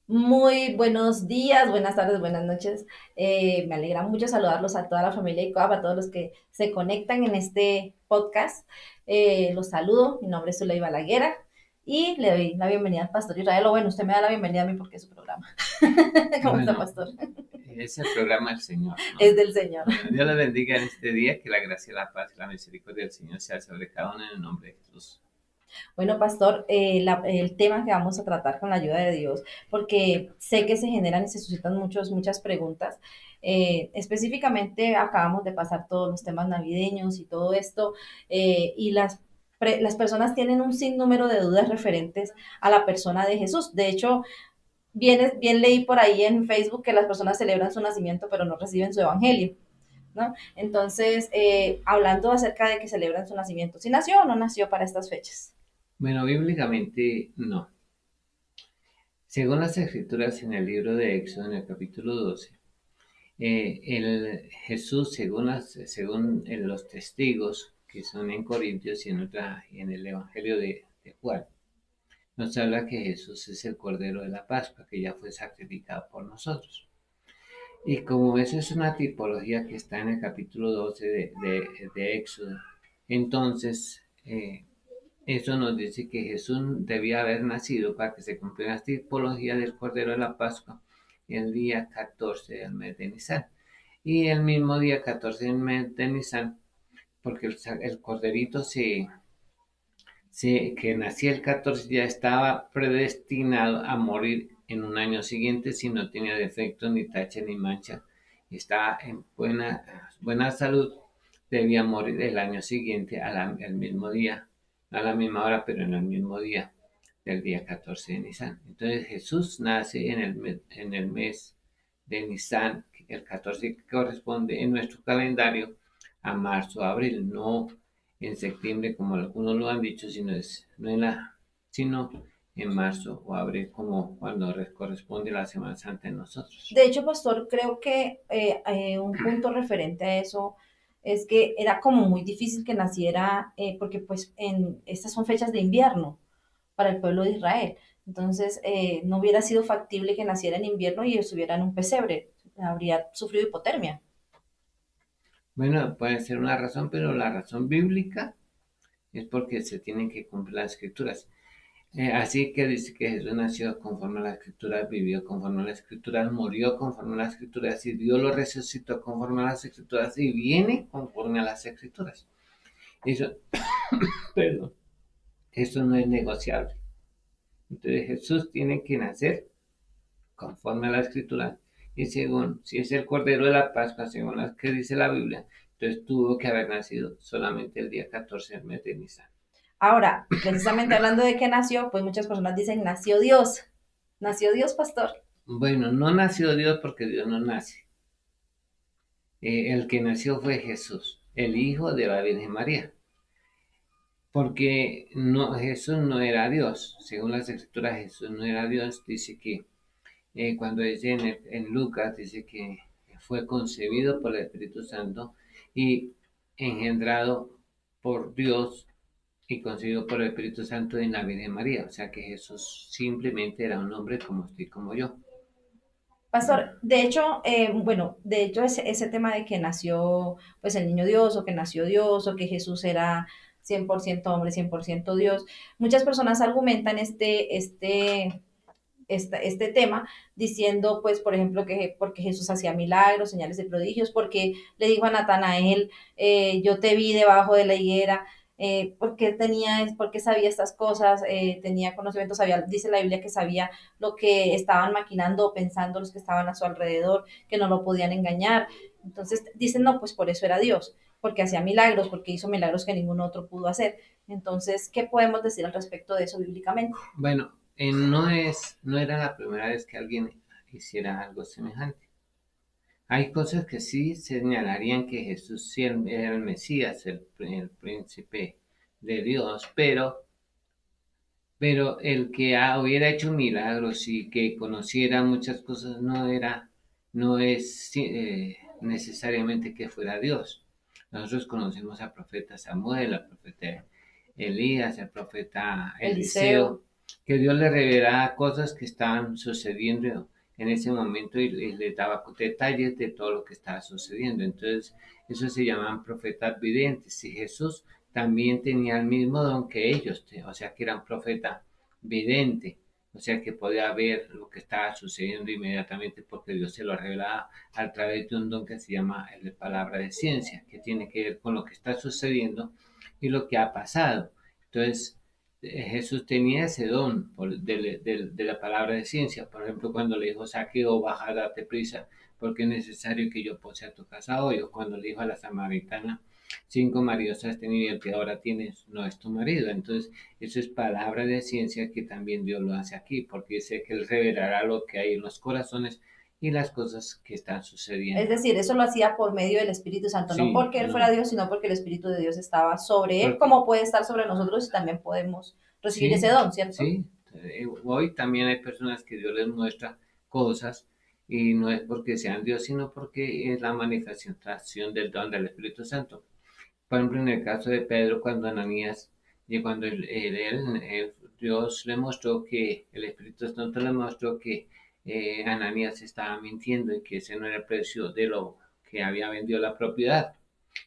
Muy buenos días, buenas tardes, buenas noches. Me alegra mucho saludarlos a toda la familia ICOAP, a todos los que se conectan en este podcast. Los saludo, mi nombre es Zuley Balaguera y le doy la bienvenida al Pastor Israel. O bueno, usted me da la bienvenida a mí porque es su programa. ¿Cómo está, Bueno, Pastor? es el programa del Señor, Es ¿no? del Señor. Bueno, Dios le bendiga en este día, que la gracia, la paz y la misericordia del Señor sea sobre cada uno en el nombre de Jesús. Bueno, Pastor, el tema que vamos a tratar con la ayuda de Dios, porque sé que se generan y se suscitan muchas preguntas. Específicamente, acabamos de pasar todos los temas navideños y todo esto, y las personas tienen un sinnúmero de dudas referentes a la persona de Jesús. De hecho, bien leí por ahí en Facebook que las personas celebran su nacimiento, pero no reciben su evangelio. ¿No? Entonces, hablando acerca de que celebran su nacimiento, si nació o no nació para estas fechas. Bueno, bíblicamente no. Según las escrituras en el libro de Éxodo, en el capítulo 12, el Jesús, según los testigos que son en Corintios y en el Evangelio de Juan, nos habla que Jesús es el Cordero de la Pascua, que ya fue sacrificado por nosotros. Y como eso es una tipología que está en el capítulo 12 de Éxodo, entonces eso nos dice que Jesús debía haber nacido para que se cumpliera la tipología del Cordero de la Pascua el día 14 del mes de Nisan. Y el mismo día 14 del mes de Nisan, porque el corderito que nacía el 14 ya estaba predestinado a morir en un año siguiente si no tenía defecto, ni tacha, ni mancha, y estaba en buena salud, debía morir el año siguiente al mismo día, no a la misma hora, pero en el mismo día del día 14 de Nisan. Entonces Jesús nace en el mes de Nisan, el 14 que corresponde en nuestro calendario a marzo, abril, no en septiembre, como algunos lo han dicho, sino en marzo o abril, como cuando corresponde la Semana Santa en nosotros. De hecho, Pastor, creo que un punto referente a eso es que era como muy difícil que naciera, porque pues en estas son fechas de invierno para el pueblo de Israel. Entonces, no hubiera sido factible que naciera en invierno y estuviera en un pesebre. Habría sufrido hipotermia. Bueno, puede ser una razón, pero la razón bíblica es porque se tienen que cumplir las escrituras. Así que dice que Jesús nació conforme a las escrituras, vivió conforme a las escrituras, murió conforme a las escrituras y Dios lo resucitó conforme a las escrituras y viene conforme a las escrituras. Eso, perdón, eso no es negociable. Entonces Jesús tiene que nacer conforme a la escritura y según, si es el Cordero de la Pascua, según las que dice la Biblia, entonces tuvo que haber nacido solamente el día 14 del mes de Nisan. Ahora, precisamente hablando de que nació, pues muchas personas dicen, nació Dios. Nació Dios, Pastor. Bueno, no nació Dios porque Dios no nace. El que nació fue Jesús, el Hijo de la Virgen María, porque no, Jesús no era Dios. Según las escrituras, Jesús no era Dios. Dice que cuando dice en Lucas, dice que fue concebido por el Espíritu Santo y engendrado por Dios y concebido por el Espíritu Santo en la Virgen María. O sea que Jesús simplemente era un hombre como usted y como yo. Pastor, de hecho, bueno, de hecho ese tema de que nació pues el niño Dios o que nació Dios o que Jesús era 100% hombre, 100% Dios, muchas personas argumentan este tema diciendo pues, por ejemplo, que porque Jesús hacía milagros, señales de prodigios, porque le dijo a Natanael, yo te vi debajo de la higuera, porque sabía estas cosas, tenía conocimiento, sabía, dice la Biblia que sabía lo que estaban maquinando o pensando los que estaban a su alrededor, que no lo podían engañar. Entonces dicen, no, pues por eso era Dios, porque hacía milagros, porque hizo milagros que ningún otro pudo hacer. Entonces, ¿qué podemos decir al respecto de eso bíblicamente? Bueno, no era la primera vez que alguien hiciera algo semejante. Hay cosas que sí señalarían que Jesús sí era el Mesías, el príncipe de Dios, pero el que hubiera hecho milagros y que conociera muchas cosas no es necesariamente que fuera Dios. Nosotros conocemos al profeta Samuel, al profeta Elías, al profeta Eliseo. Eliseo, que Dios le revelara cosas que estaban sucediendo en ese momento y le daba detalles de todo lo que estaba sucediendo. Entonces, eso se llaman profetas videntes. Y Jesús también tenía el mismo don que ellos, o sea, que era un profeta vidente, o sea, que podía ver lo que estaba sucediendo inmediatamente porque Dios se lo revelaba a través de un don que se llama el de palabra de ciencia, que tiene que ver con lo que está sucediendo y lo que ha pasado. Entonces, Jesús tenía ese don de la palabra de ciencia. Por ejemplo, cuando le dijo, Saqueo, baja, date prisa, porque es necesario que yo pose a tu casa hoy. O cuando le dijo a la samaritana, 5 maridos has tenido y el que ahora tienes no es tu marido. Entonces, eso es palabra de ciencia que también Dios lo hace aquí, porque dice que Él revelará lo que hay en los corazones y las cosas que están Es sucediendo. decir, eso lo hacía por medio del Espíritu Santo, no Sí, porque él fuera no, Dios, sino porque el Espíritu de Dios estaba sobre él, porque como puede estar sobre nosotros y también podemos recibir ese sí, don, ¿cierto? sí. Hoy también hay personas que Dios les muestra cosas y no es porque sean Dios, sino porque es la manifestación del don del Espíritu Santo. Por ejemplo, en el caso de Pedro, cuando Ananías, y cuando Dios le mostró que, el Espíritu Santo le mostró que Ananías estaba mintiendo y que ese no era el precio de lo que había vendido la propiedad.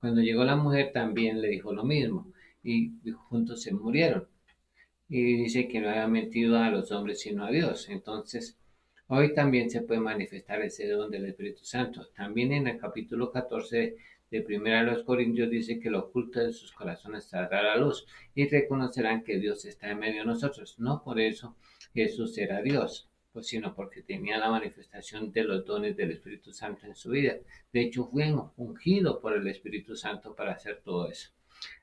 Cuando llegó la mujer también le dijo lo mismo y juntos se murieron y dice que no había mentido a los hombres sino a Dios. Entonces, hoy también se puede manifestar ese don del Espíritu Santo. También en el capítulo 14 de Primera de los Corintios dice que lo oculto de sus corazones saldrá a la luz y reconocerán que Dios está en medio de nosotros. No por eso Jesús era Dios, pues sino porque tenía la manifestación de los dones del Espíritu Santo en su vida. De hecho, fue ungido por el Espíritu Santo para hacer todo eso.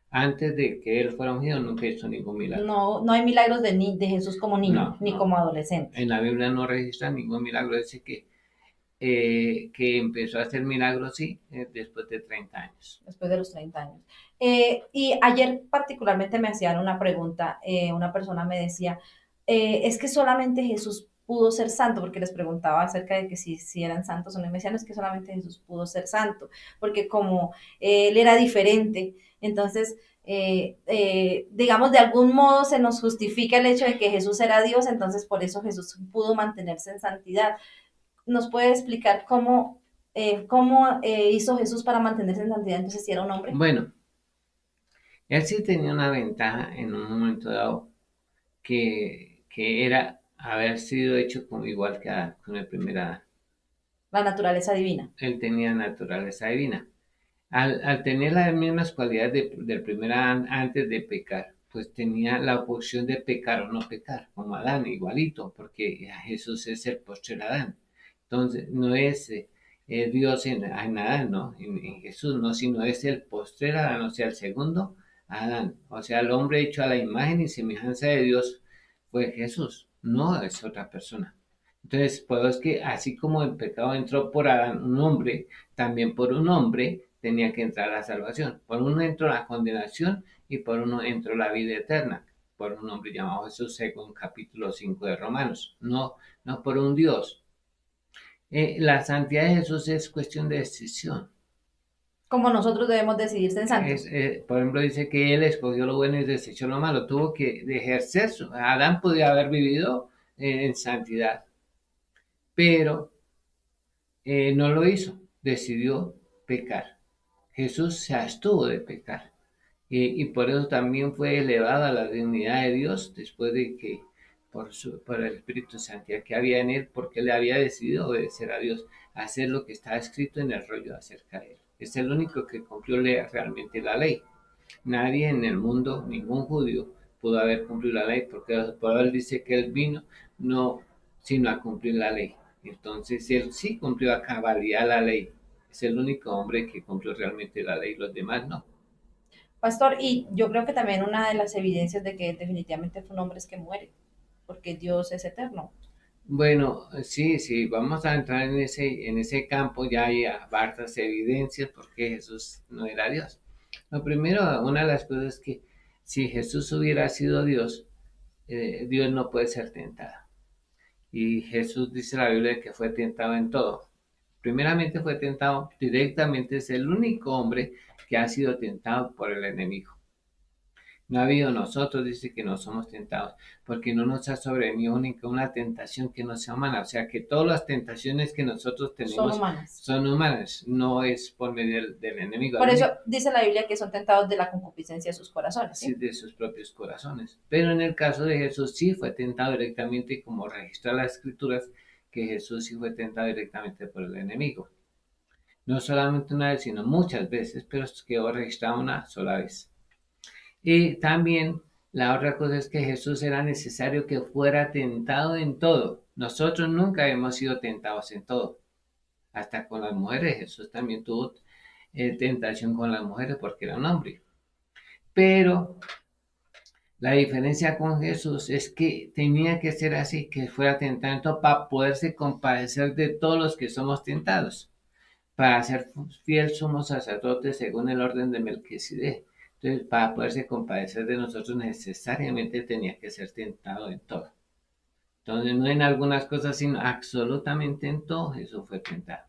Antes de que él fuera ungido, nunca hizo ningún milagro. No, no hay milagros de Jesús como niño, No, ni no. como adolescente, En la Biblia no registra ningún milagro. Dice que empezó a hacer milagros, sí, después de 30 años. después de los 30 años. Y ayer particularmente me hacían una pregunta, una persona me decía, es que solamente Jesús pudo ser santo, porque les preguntaba acerca de que si eran santos o no, y me decían, es que solamente Jesús pudo ser santo, porque como él era diferente, entonces, digamos, de algún modo se nos justifica el hecho de que Jesús era Dios, entonces por eso Jesús pudo mantenerse en santidad. ¿Nos puede explicar cómo hizo Jesús para mantenerse en santidad entonces si era un hombre? Bueno, él sí tenía una ventaja en un momento dado, que era haber sido hecho como igual que Adán, con el primer Adán. La naturaleza divina. Él tenía naturaleza divina. Al tener las mismas cualidades del primer Adán antes de pecar, pues tenía la opción de pecar o no pecar, como Adán, igualito, porque Jesús es el postrer Adán. Entonces, no es Dios en Adán, ¿no? En Jesús, no, sino es el postrer Adán, o sea, el segundo Adán. O sea, el hombre hecho a la imagen y semejanza de Dios fue Jesús, no es otra persona. Entonces, pues es que así como el pecado entró por Adán, un hombre, también por un hombre tenía que entrar la salvación. Por uno entró la condenación y por uno entró la vida eterna. Por un hombre llamado Jesús, según capítulo 5 de Romanos. No, no por un Dios. La santidad de Jesús es cuestión de decisión. Como nosotros debemos decidir ser santos. Por ejemplo, dice que él escogió lo bueno y desechó lo malo. Tuvo que ejercer Adán podía haber vivido en santidad, pero no lo hizo. Decidió pecar. Jesús se abstuvo de pecar. Y por eso también fue elevado a la dignidad de Dios después de que por el Espíritu Santo que había en él, porque él había decidido obedecer a Dios, hacer lo que está escrito en el rollo acerca de él. Es el único que cumplió realmente la ley. Nadie en el mundo, ningún judío, pudo haber cumplido la ley, porque por él dice que él vino no sino a cumplir la ley. Entonces él sí cumplió a cabalidad la ley. Es el único hombre que cumplió realmente la ley, los demás no. Pastor, y yo creo que también una de las evidencias de que definitivamente fue un hombre es que muere, porque Dios es eterno. Bueno, sí, sí, vamos a entrar en ese campo, ya hay hartas evidencias porque Jesús no era Dios. Lo primero, una de las cosas es que si Jesús hubiera sido Dios, Dios no puede ser tentado. Y Jesús dice en la Biblia que fue tentado en todo. Primeramente fue tentado directamente, es el único hombre que ha sido tentado por el enemigo. No ha habido nosotros, dice que no somos tentados, porque no nos ha sobrevenido una tentación que no sea humana. O sea que todas las tentaciones que nosotros Son tenemos humanas. son humanas, no es por medio del enemigo. Por eso dice la Biblia que son tentados de la concupiscencia de sus corazones, Así ¿sí? de sus propios corazones. Pero en el caso de Jesús sí fue tentado directamente, como registra las escrituras, que Jesús sí fue tentado directamente por el enemigo. No solamente una vez, sino muchas veces, pero quedó registrado una sola vez. Y también la otra cosa es que Jesús era necesario que fuera tentado en todo. Nosotros nunca hemos sido tentados en todo. Hasta con las mujeres, Jesús también tuvo tentación con las mujeres porque era un hombre. Pero la diferencia con Jesús es que tenía que ser así, que fuera tentado para poderse compadecer de todos los que somos tentados, para ser fiel sumo sacerdote según el orden de Melquisedec. Entonces, para poderse compadecer de nosotros necesariamente tenía que ser tentado en todo. Entonces, no en algunas cosas, sino absolutamente en todo Jesús fue tentado.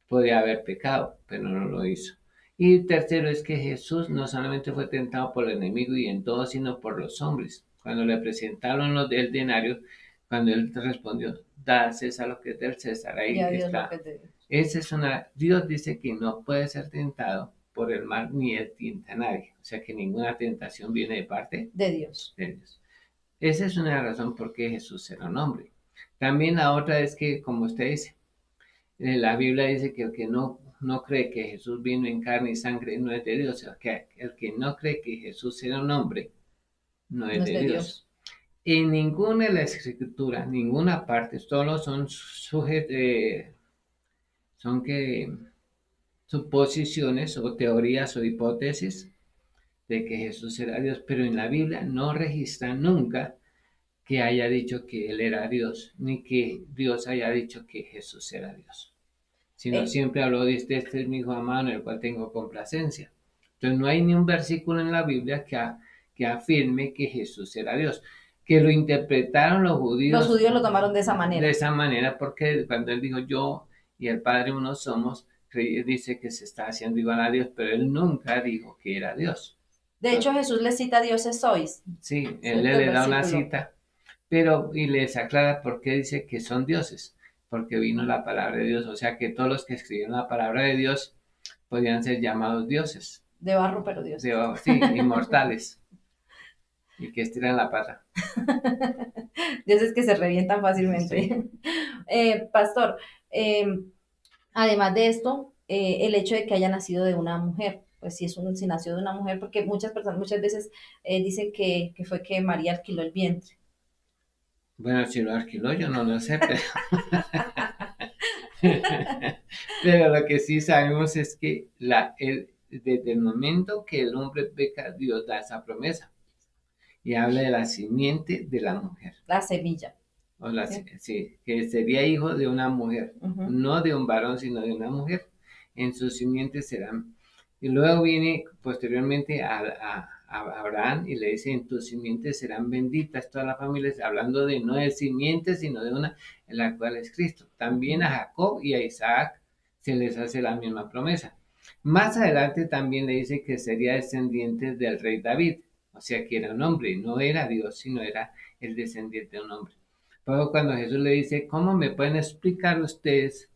Podía haber pecado, pero no lo hizo. Y tercero es que Jesús no solamente fue tentado por el enemigo y en todo, sino por los hombres. Cuando le presentaron los del denario, cuando él respondió, da a César lo que es del César, Y ahí a Dios lo que está. es de Dios. Dios dice que no puede ser tentado por el mal ni él tienta a nadie. O sea que ninguna tentación viene de parte De Dios. de Dios. Esa es una razón por qué Jesús era un hombre. También la otra es que, como usted dice, la Biblia dice que el que no cree que Jesús vino en carne y sangre no es de Dios. O sea, que el que no cree que Jesús era un hombre no es No es de de Dios. Dios. En ninguna de las escrituras, ninguna parte, solo son son que suposiciones o teorías o hipótesis de que Jesús era Dios, pero en la Biblia no registra nunca que haya dicho que Él era Dios, ni que Dios haya dicho que Jesús era Dios, sino Eh, siempre habló de este es mi hijo amado en el cual tengo complacencia. Entonces no hay ni un versículo en la Biblia que afirme que Jesús era Dios, que lo interpretaron los los judíos judíos lo tomaron de esa de manera. esa manera, porque cuando Él dijo yo y el Padre uno somos, dice que se está haciendo igual a Dios, pero Él nunca dijo que era Dios. De hecho, Jesús les cita dioses sois, Sí, Él ¿cierto? El le da una versículo. cita, pero y les aclara por qué dice que son dioses, porque vino la palabra de Dios, o sea que todos los que escribieron la palabra de Dios podían ser llamados dioses, De barro, pero dioses. sí, inmortales, y que estiran la pata. Dioses que se revientan Sí. fácilmente. Pastor, eh, además de esto, el hecho de que haya nacido de una mujer, pues si nació de una mujer, porque muchas personas muchas veces dicen que fue que María alquiló el vientre. Bueno, si lo alquiló, yo no lo sé, pero, pero lo que sí sabemos es que desde el momento que el hombre peca, Dios da esa promesa y habla de la simiente de la mujer. La semilla. O la, ¿Sí? sí, que sería hijo de una mujer, Ujú. no de un varón, sino de una mujer. En sus simientes serán. Y luego viene posteriormente a Abraham y le dice, en tus simientes serán benditas todas las familias, hablando de no de simientes, sino de una, en la cual es Cristo. También a Jacob y a Isaac se les hace la misma promesa. Más adelante también le dice que sería descendiente del rey David, o sea que era un hombre, no era Dios, sino era el descendiente de un hombre. Luego cuando Jesús le dice, ¿cómo me pueden explicar ustedes?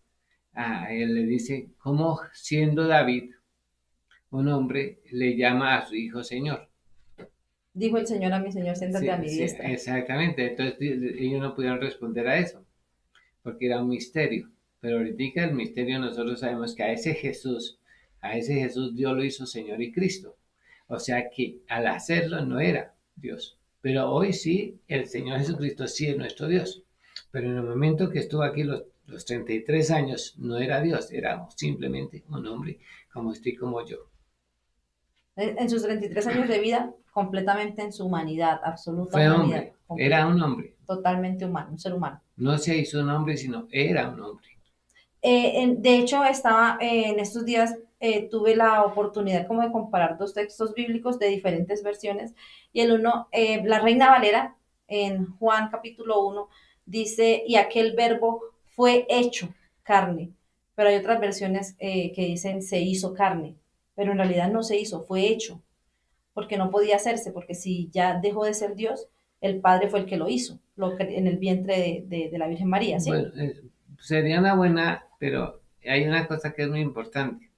A él le dice, ¿cómo siendo David un hombre le llama a su hijo Señor? Dijo el Señor a mi Señor, siéntate a Sí, mi sí, diestra. exactamente. Entonces ellos no pudieron responder a eso, porque era un misterio. Pero ahorita el misterio nosotros sabemos que a ese Jesús Dios lo hizo Señor y Cristo. O sea que al hacerlo no era Dios. Pero hoy sí, el Señor Jesucristo sí es nuestro Dios. Pero en el momento que estuvo aquí los 33 años, no era Dios, era simplemente un hombre como usted y como yo. En sus 33 años de vida, completamente en su humanidad, absoluta Fue humanidad, hombre, era completa, un hombre. totalmente humano, un ser humano. No se hizo un hombre, sino era un hombre. De hecho, estaba en estos días, tuve la oportunidad como de comparar dos textos bíblicos de diferentes versiones y el uno, la Reina Valera, en Juan capítulo 1, dice, y aquel verbo fue hecho carne, pero hay otras versiones que dicen se hizo carne, pero en realidad no se hizo, fue hecho. porque no podía hacerse, porque si ya dejó de ser Dios, el Padre fue el que lo hizo, en el vientre de la Virgen María, ¿sí? Bueno, sería una buena, pero hay una cosa que es muy importante.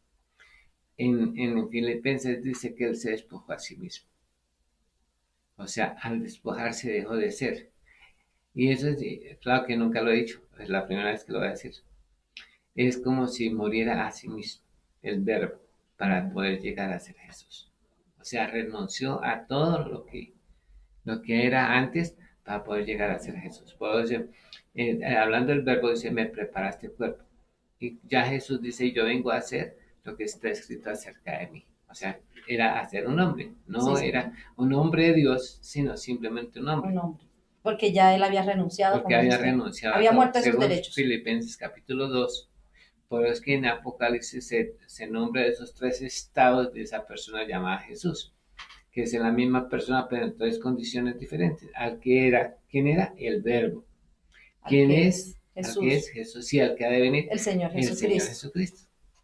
En Filipenses dice que él se despojó a sí mismo. O sea, al despojarse dejó de ser. Y eso es, claro que nunca lo he dicho, es la primera vez que lo voy a decir. Es como si muriera a sí mismo, el verbo, para poder llegar a ser Jesús. O sea, renunció a todo lo que era antes para poder llegar a ser Jesús. Por eso, hablando del verbo, dice, me preparaste cuerpo. Y ya Jesús dice, yo vengo a hacer lo que está escrito acerca de mí. O sea, era hacer un hombre, no Sí, sí, era un hombre de Dios, sino simplemente un hombre. un hombre. Porque ya él había renunciado, Porque como había dijiste, renunciado a había todo. muerto a sus Según derechos. Filipenses capítulo 2, por eso es que en Apocalipsis se nombra esos tres estados de esa persona llamada Jesús, que es la misma persona, pero en tres condiciones diferentes. ¿Quién era? El verbo. ¿Quién es? Al que es Jesús, sí, al que ha de venir, el Señor el Señor Jesucristo. Jesucristo.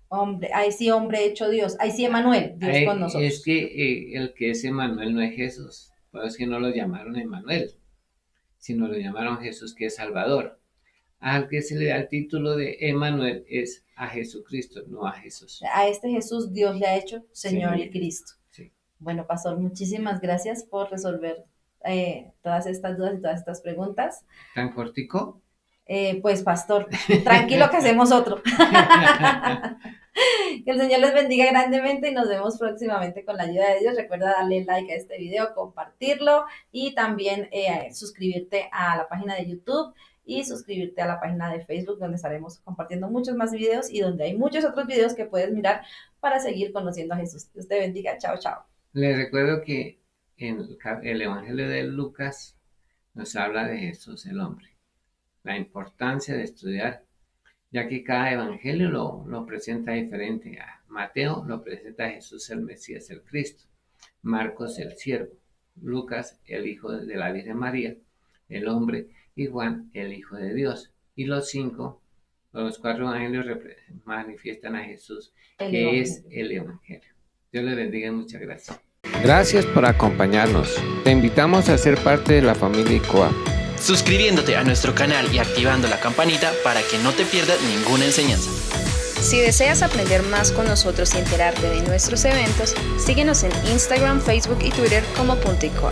Hombre, ahí sí, hombre hecho Dios. Ahí sí, Emanuel, Dios con Es nosotros. que el que es Emmanuel no es Jesús, por eso es que no lo llamaron Emmanuel, sino lo llamaron Jesús, que es Salvador. Al que se le da el título de Emmanuel es a Jesucristo, no a Jesús. A este Jesús Dios le ha hecho Señor y Señor, Cristo. sí. Bueno, pastor, muchísimas gracias por resolver todas estas dudas y todas estas preguntas. ¿Tan cortico? Pues, pastor, tranquilo que hacemos otro. Que el Señor les bendiga grandemente y nos vemos próximamente con la ayuda de Dios. Recuerda darle like a este video, compartirlo y también suscribirte a la página de YouTube y suscribirte a la página de Facebook, donde estaremos compartiendo muchos más videos y donde hay muchos otros videos que puedes mirar para seguir conociendo a Jesús. Dios te bendiga. Chao, chao. Les recuerdo que en el Evangelio de Lucas nos habla de Jesús el hombre, la importancia de estudiar, ya que cada evangelio lo presenta diferente. Mateo lo presenta a Jesús el Mesías, el Cristo; Marcos el siervo; Lucas el hijo de la Virgen María, el hombre; y Juan el hijo de Dios. Y los cuatro evangelios manifiestan a Jesús, que es el evangelio. Dios les bendiga y muchas gracias. Gracias por acompañarnos. Te invitamos a ser parte de la familia ICOA, suscribiéndote a nuestro canal y activando la campanita para que no te pierdas ninguna enseñanza. Si deseas aprender más con nosotros y enterarte de nuestros eventos, síguenos en Instagram, Facebook y Twitter como @icoa.